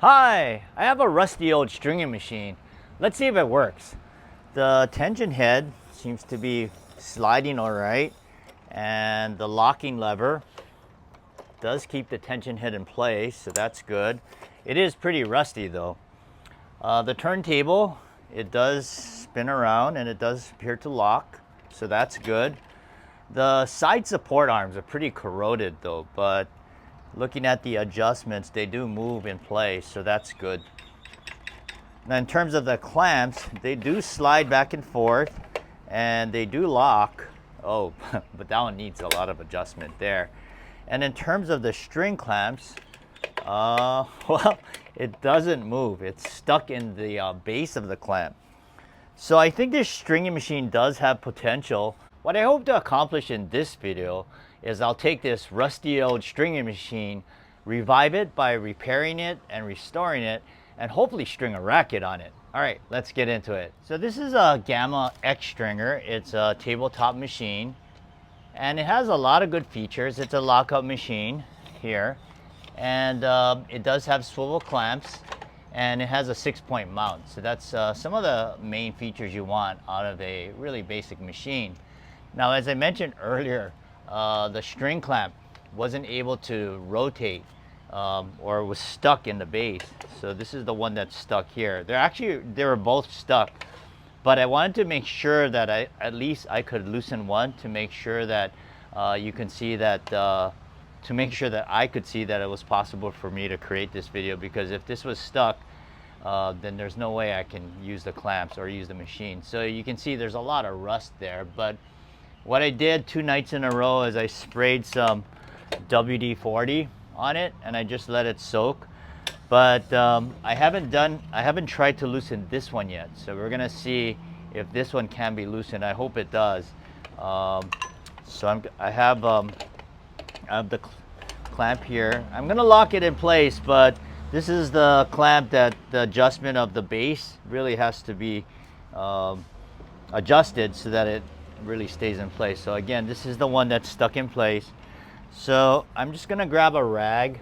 Hi, I have a rusty old stringing machine. Let's see if it works. The tension head seems to be sliding all right, and the locking lever does keep the tension head in place, so that's good. It is pretty rusty though. The turntable, it does spin around and it does appear to lock, so that's good. The side support arms are pretty corroded though, but looking at the adjustments, they do move in place, so that's good. Now in terms of the clamps, they do slide back and forth and they do lock. Oh, but that one needs a lot of adjustment there. And in terms of the string clamps, well, it doesn't move. It's stuck in the base of the clamp. So I think this stringing machine does have potential. What I hope to accomplish in this video is I'll take this rusty old stringing machine, revive it by repairing it and restoring it, and hopefully string a racket on it. All right, let's get into it. So this is a Gamma X stringer. It's a tabletop machine, and it has a lot of good features. It's a lockup machine here, and it does have swivel clamps, and it has a 6-point mount. So that's some of the main features you want out of a really basic machine. Now, as I mentioned earlier, the string clamp wasn't able to rotate or was stuck in the base. So this is the one that's stuck here. They were both stuck, but I wanted to make sure that at least I could loosen one to make sure that you can see that, to make sure that I could see that it was possible for me to create this video, because if this was stuck, then there's no way I can use the clamps or use the machine. So you can see there's a lot of rust there, but what I did 2 nights in a row is I sprayed some WD-40 on it and I just let it soak. But I haven't tried to loosen this one yet. So we're gonna see if this one can be loosened. I hope it does. So I have the clamp here. I'm gonna lock it in place, but this is the clamp that the adjustment of the base really has to be adjusted so that it really stays in place. So again, this is the one that's stuck in place. So I'm just gonna grab a rag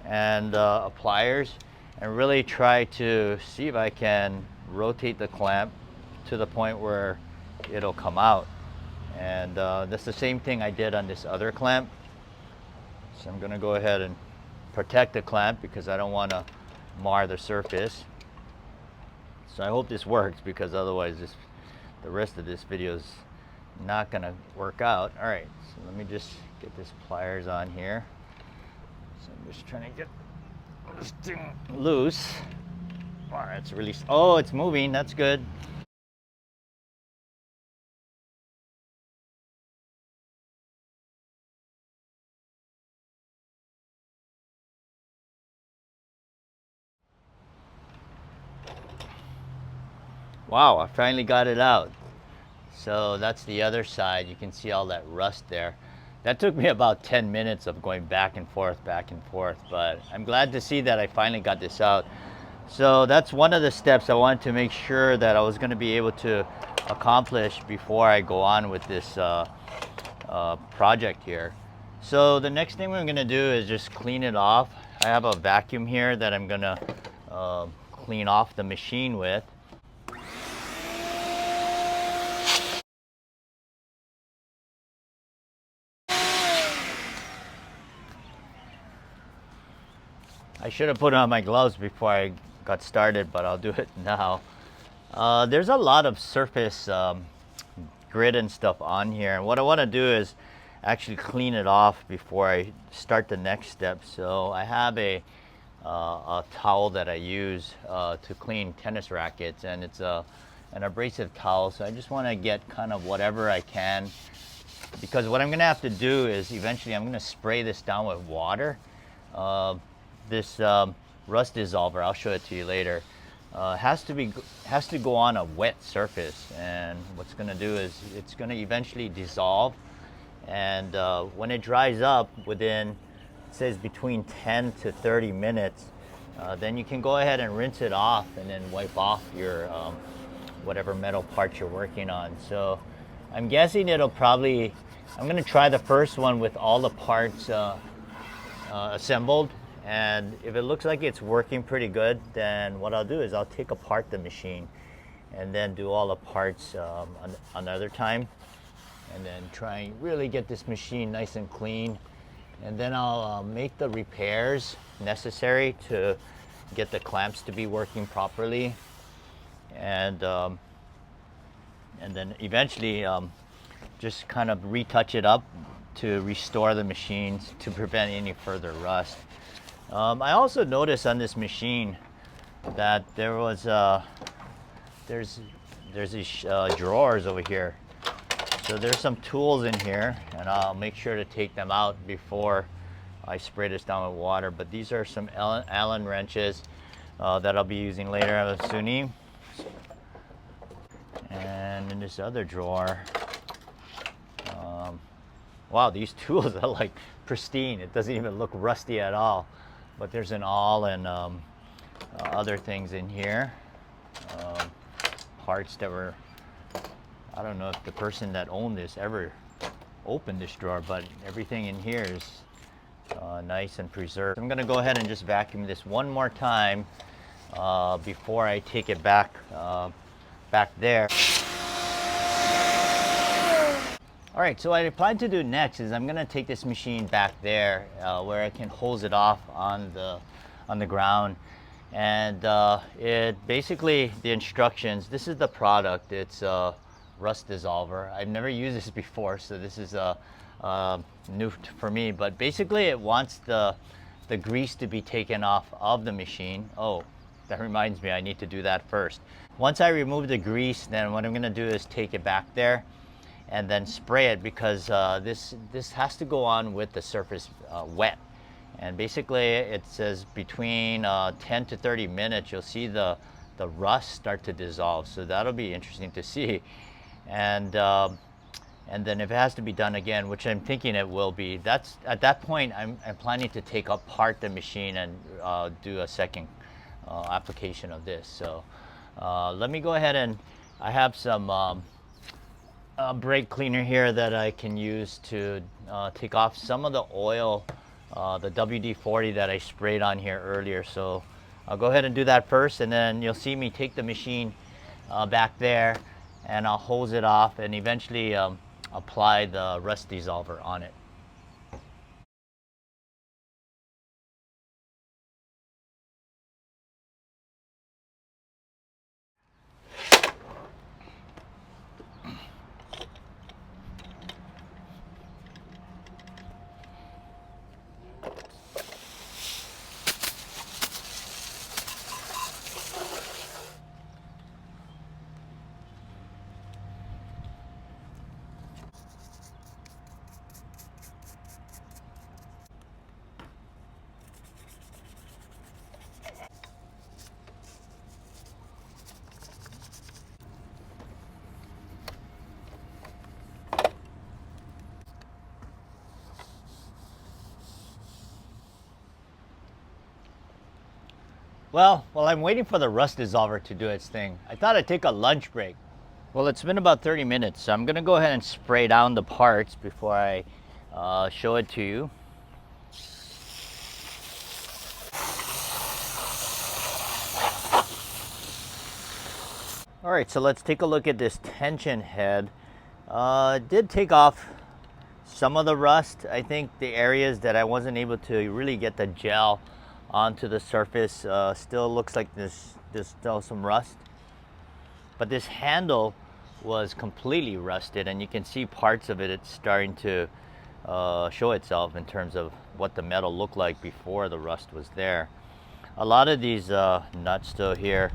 and pliers and really try to see if I can rotate the clamp to the point where it'll come out. And that's the same thing I did on this other clamp. So I'm gonna go ahead and protect the clamp because I don't want to mar the surface. So I hope this works, because otherwise the rest of this video is not gonna work out. All right, so let me just get this pliers on here. So I'm just trying to get this thing loose. All right, it's released. Oh, it's moving. That's good. Wow, I finally got it out. So that's the other side. You can see all that rust there. That took me about 10 minutes of going back and forth, but I'm glad to see that I finally got this out. So that's one of the steps I wanted to make sure that I was going to be able to accomplish before I go on with this project here. So the next thing we're going to do is just clean it off. I have a vacuum here that I'm going to clean off the machine with. I should have put on my gloves before I got started, but I'll do it now. There's a lot of surface grit and stuff on here, and what I want to do is actually clean it off before I start the next step. So I have a towel that I use to clean tennis rackets, and it's an abrasive towel. So I just want to get kind of whatever I can, because what I'm going to have to do is eventually I'm going to spray this down with water. This rust dissolver, I'll show it to you later, has to go on a wet surface, and what's going to do is it's going to eventually dissolve, and when it dries up within, it says between 10 to 30 minutes, then you can go ahead and rinse it off and then wipe off your whatever metal parts you're working on. So I'm guessing I'm going to try the first one with all the parts assembled, And if it looks like it's working pretty good, then what I'll do is I'll take apart the machine and then do all the parts another time, and then try and really get this machine nice and clean. And then I'll make the repairs necessary to get the clamps to be working properly, and then eventually just kind of retouch it up to restore the machines to prevent any further rust. I also noticed on this machine that there was there's these drawers over here. So there's some tools in here, and I'll make sure to take them out before I spray this down with water. But these are some Allen wrenches that I'll be using later, I'm assuming. And in this other drawer, wow, these tools are like pristine. It doesn't even look rusty at all. But there's an awl and other things in here, parts that were, I don't know if the person that owned this ever opened this drawer, but everything in here is nice and preserved. I'm gonna go ahead and just vacuum this one more time before I take it back there. All right, so what I plan to do next is I'm gonna take this machine back there where I can hose it off on the ground. And it basically, the instructions, this is the product. It's rust dissolver. I've never used this before, so this is new for me. But basically it wants the grease to be taken off of the machine. Oh, that reminds me, I need to do that first. Once I remove the grease, then what I'm gonna do is take it back there and then spray it, because this has to go on with the surface wet. And basically it says between 10 to 30 minutes you'll see the rust start to dissolve, so that'll be interesting to see. And then if it has to be done again, which I'm thinking it will be, that's at that point I'm planning to take apart the machine and do a second application of this. So let me go ahead, and I have some brake cleaner here that I can use to take off some of the oil, the WD-40 that I sprayed on here earlier. So I'll go ahead and do that first, and then you'll see me take the machine back there, and I'll hose it off and eventually apply the rust dissolver on it. Well, while I'm waiting for the rust dissolver to do its thing, I thought I'd take a lunch break. Well, it's been about 30 minutes, so I'm gonna go ahead and spray down the parts before I show it to you. All right, so let's take a look at this tension head. It did take off some of the rust. I think the areas that I wasn't able to really get the gel onto the surface still looks like there's still some rust. But this handle was completely rusted, and you can see parts of it, it's starting to show itself in terms of what the metal looked like before the rust was there. A lot of these nuts still here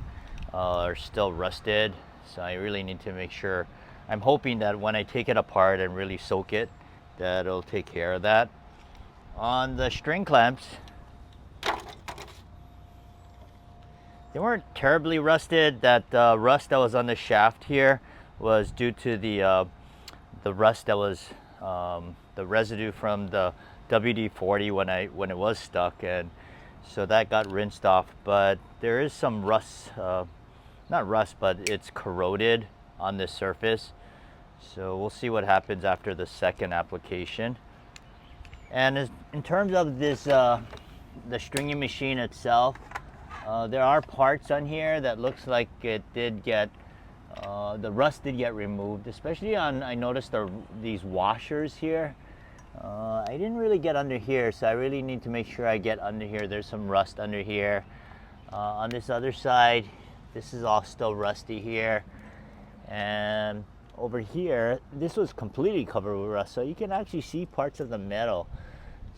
are still rusted, so I really need to make sure. I'm hoping that when I take it apart and really soak it, that it'll take care of that. On the string clamps, they weren't terribly rusted. That rust that was on the shaft here was due to the rust that was the residue from the WD-40 when it was stuck, and so that got rinsed off. But there is some rust, not rust, but it's corroded on this surface. So we'll see what happens after the second application. And in terms of this the stringing machine itself. There are parts on here that looks like it did get, the rust did get removed, especially on, I noticed these washers here. I didn't really get under here, so I really need to make sure I get under here. There's some rust under here. On this other side, this is all still rusty here. And over here, this was completely covered with rust, so you can actually see parts of the metal.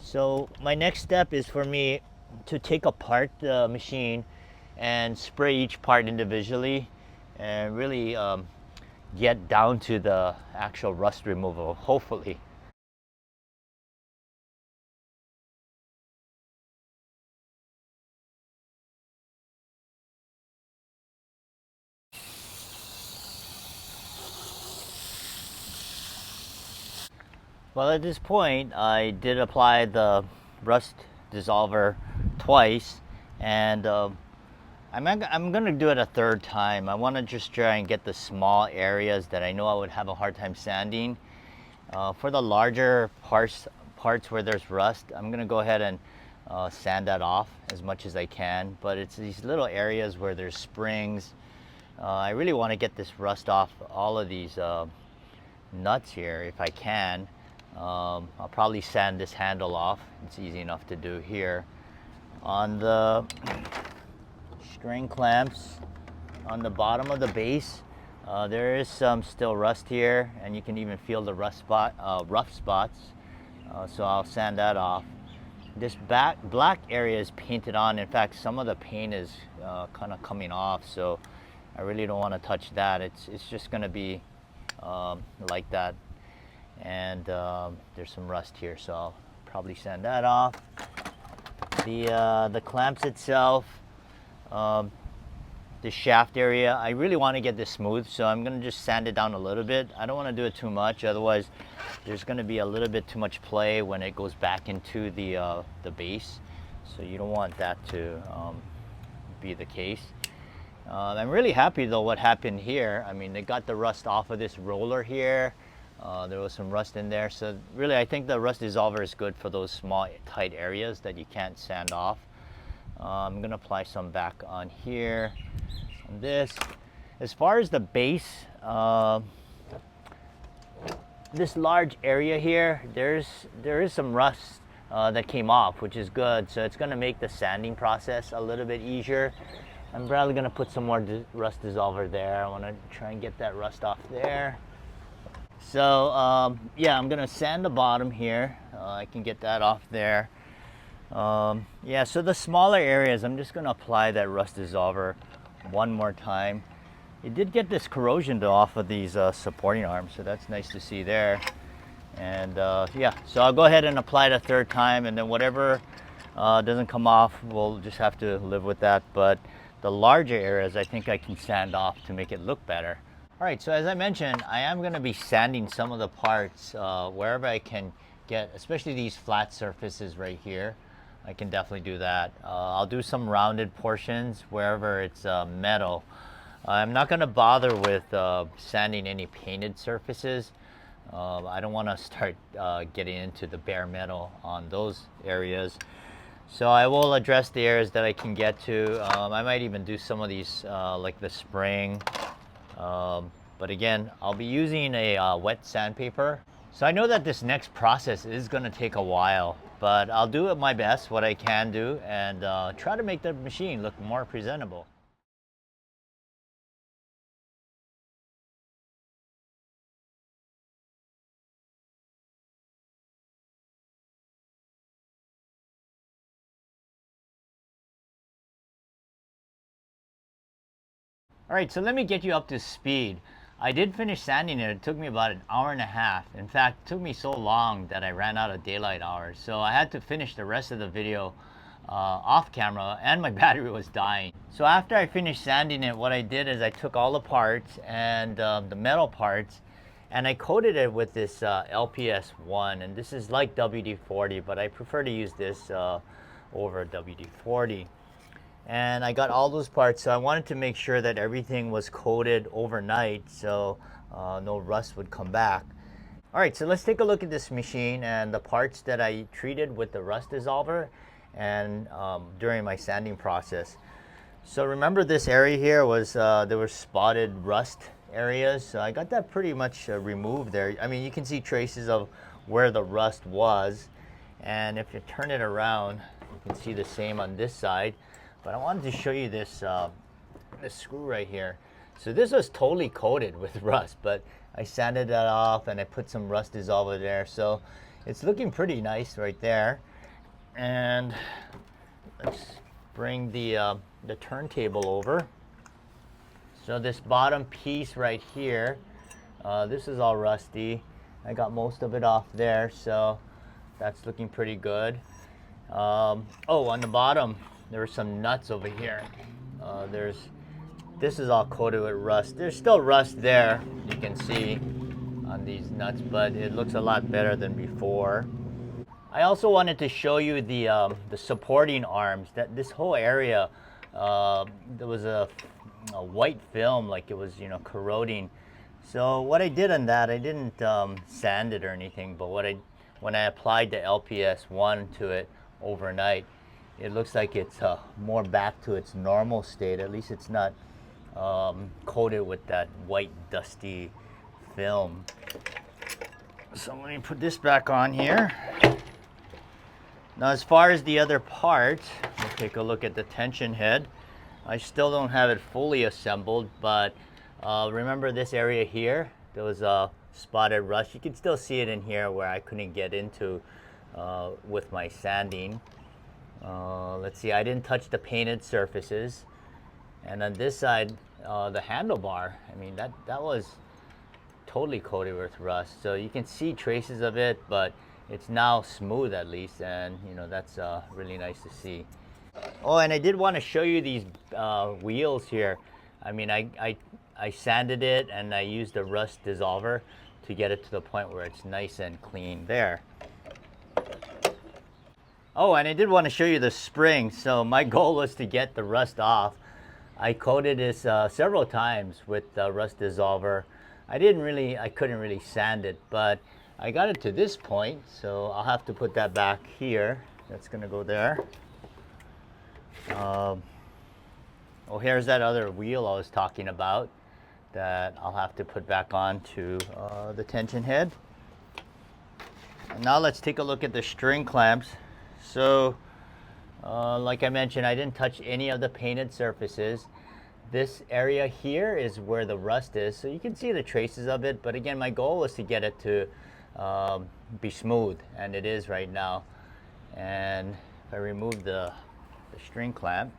So my next step is for me to take apart the machine and spray each part individually and really get down to the actual rust removal, hopefully. Well, at this point, I did apply the rust dissolver twice, and I'm gonna do it a third time. I want to just try and get the small areas that I know I would have a hard time sanding. For the larger parts where there's rust, I'm gonna go ahead and sand that off as much as I can. But it's these little areas where there's springs. I really want to get this rust off all of these nuts here if I can. I'll probably sand this handle off. It's easy enough to do here. On the string clamps on the bottom of the base, there is some still rust here, and you can even feel the rough spots. So I'll sand that off. This black area is painted on. In fact, some of the paint is kind of coming off, so I really don't want to touch that. It's just going to be like that. And there's some rust here, so I'll probably sand that off. The clamps itself, the shaft area, I really want to get this smooth, so I'm going to just sand it down a little bit. I don't want to do it too much, otherwise there's going to be a little bit too much play when it goes back into the base, so you don't want that to be the case. I'm really happy though what happened here. I mean, they got the rust off of this roller here. There was some rust in there, so really I think the rust dissolver is good for those small tight areas that you can't sand off. I'm gonna apply some back on here, on this. As far as the base, this large area here, there is some rust that came off, which is good, so it's gonna make the sanding process a little bit easier. I'm probably gonna put some more rust dissolver there. I wanna try and get that rust off there. So yeah, I'm gonna sand the bottom here. I can get that off there. Yeah, so the smaller areas, I'm just gonna apply that rust dissolver one more time. It did get this corrosion though off of these supporting arms, so that's nice to see there. And yeah, so I'll go ahead and apply it a third time, and then whatever doesn't come off, we'll just have to live with that. But the larger areas, I think I can sand off to make it look better. All right, so as I mentioned, I am going to be sanding some of the parts wherever I can get, especially these flat surfaces right here. I can definitely do that. I'll do some rounded portions wherever it's metal. I'm not going to bother with sanding any painted surfaces. I don't want to start getting into the bare metal on those areas. So I will address the areas that I can get to. I might even do some of these like the spring. But again, I'll be using a wet sandpaper. So I know that this next process is going to take a while, but I'll do it my best, what I can do, and try to make the machine look more presentable. All right, so let me get you up to speed. I did finish sanding it. It took me about an hour and a half. In fact, it took me so long that I ran out of daylight hours. So I had to finish the rest of the video off camera, and my battery was dying. So after I finished sanding it, what I did is I took all the parts and the metal parts, and I coated it with this LPS1, and this is like WD-40, but I prefer to use this over WD-40. And I got all those parts, so I wanted to make sure that everything was coated overnight so no rust would come back. All right, so let's take a look at this machine and the parts that I treated with the rust dissolver, and during my sanding process. So remember, this area here was there were spotted rust areas, so I got that pretty much removed there. I mean, you can see traces of where the rust was, and if you turn it around, you can see the same on this side. But I wanted to show you this this screw right here. So this was totally coated with rust, but I sanded that off and I put some rust dissolver there, so it's looking pretty nice right there. And let's bring the turntable over. So this bottom piece right here, this is all rusty. I got most of it off there, so that's looking pretty good. Oh, on the bottom, there are some nuts over here. This is all coated with rust. There's still rust there, you can see on these nuts, but it looks a lot better than before. I also wanted to show you the supporting arms. That this whole area, there was a white film, like it was, you know, corroding. So what I did on that, I didn't sand it or anything, but when I applied the LPS1 to it overnight, it looks like it's more back to its normal state. At least it's not coated with that white dusty film. So let me put this back on here. Now, as far as the other part, we'll take a look at the tension head. I still don't have it fully assembled, but remember this area here? There was a spotted rust. You can still see it in here where I couldn't get into with my sanding. Let's see, I didn't touch the painted surfaces. And on this side, the handlebar, I mean, that was totally coated with rust. So you can see traces of it, but it's now smooth at least, and you know, that's really nice to see. Oh, and I did want to show you these wheels here. I mean, I sanded it and I used a rust dissolver to get it to the point where it's nice and clean there. Oh, and I did want to show you the spring. So my goal was to get the rust off. I coated this several times with rust dissolver. I couldn't really sand it, but I got it to this point, so I'll have to put that back here. That's gonna go there. Oh, here's that other wheel I was talking about that I'll have to put back onto the tension head. And now let's take a look at the string clamps. So, like I mentioned, I didn't touch any of the painted surfaces. This area here is where the rust is, so you can see the traces of it, but again, my goal was to get it to be smooth, and it is right now. And if I remove the string clamp,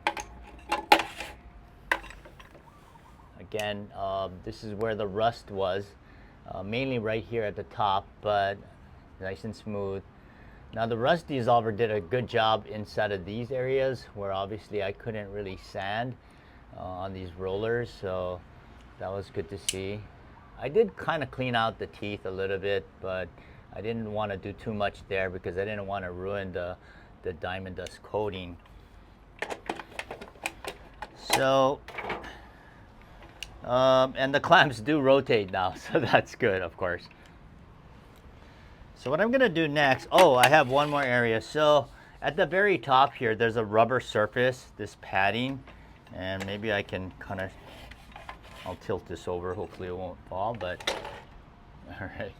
again, this is where the rust was, mainly right here at the top, but nice and smooth. Now the rust dissolver did a good job inside of these areas where obviously I couldn't really sand on these rollers, so that was good to see. I did kind of clean out the teeth a little bit, but I didn't want to do too much there because I didn't want to ruin the diamond dust coating. So, and the clamps do rotate now, so that's good, of course. So what I'm gonna do next, oh, I have one more area. So at the very top here, there's a rubber surface, this padding, and maybe I can kind of, I'll tilt this over, hopefully it won't fall, but all right.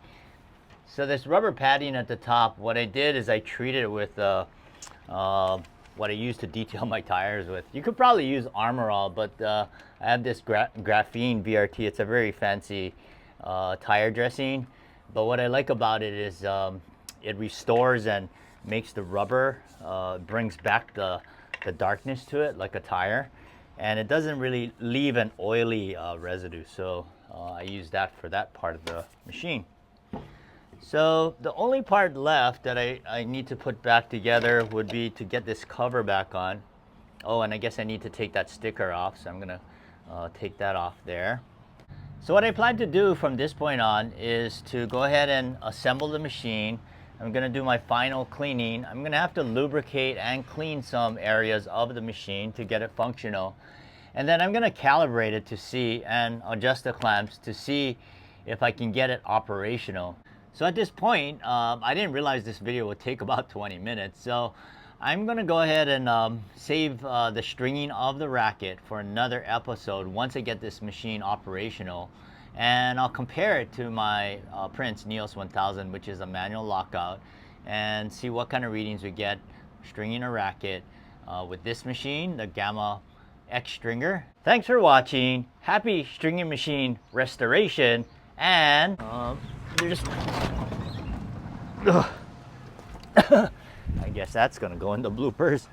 So this rubber padding at the top, what I did is I treated it with what I used to detail my tires with. You could probably use Armor All, but I have this graphene VRT. It's a very fancy tire dressing, but what I like about it is it restores and makes the rubber, brings back the darkness to it like a tire, and it doesn't really leave an oily residue. So I use that for that part of the machine. So the only part left that I need to put back together would be to get this cover back on. Oh, and I guess I need to take that sticker off, so I'm gonna take that off there. So what I plan to do from this point on is to go ahead and assemble the machine. I'm gonna do my final cleaning. I'm gonna have to lubricate and clean some areas of the machine to get it functional. And then I'm gonna calibrate it to see and adjust the clamps to see if I can get it operational. So at this point, I didn't realize this video would take about 20 minutes. So I'm gonna go ahead and save the stringing of the Racquet for another episode once I get this machine operational, and I'll compare it to my Prince Neos 1000, which is a manual lockout, and see what kind of readings we get stringing a Racquet with this machine, the Gamma X stringer. Thanks for watching. Happy stringing machine restoration, and there's I guess that's gonna go in the bloopers.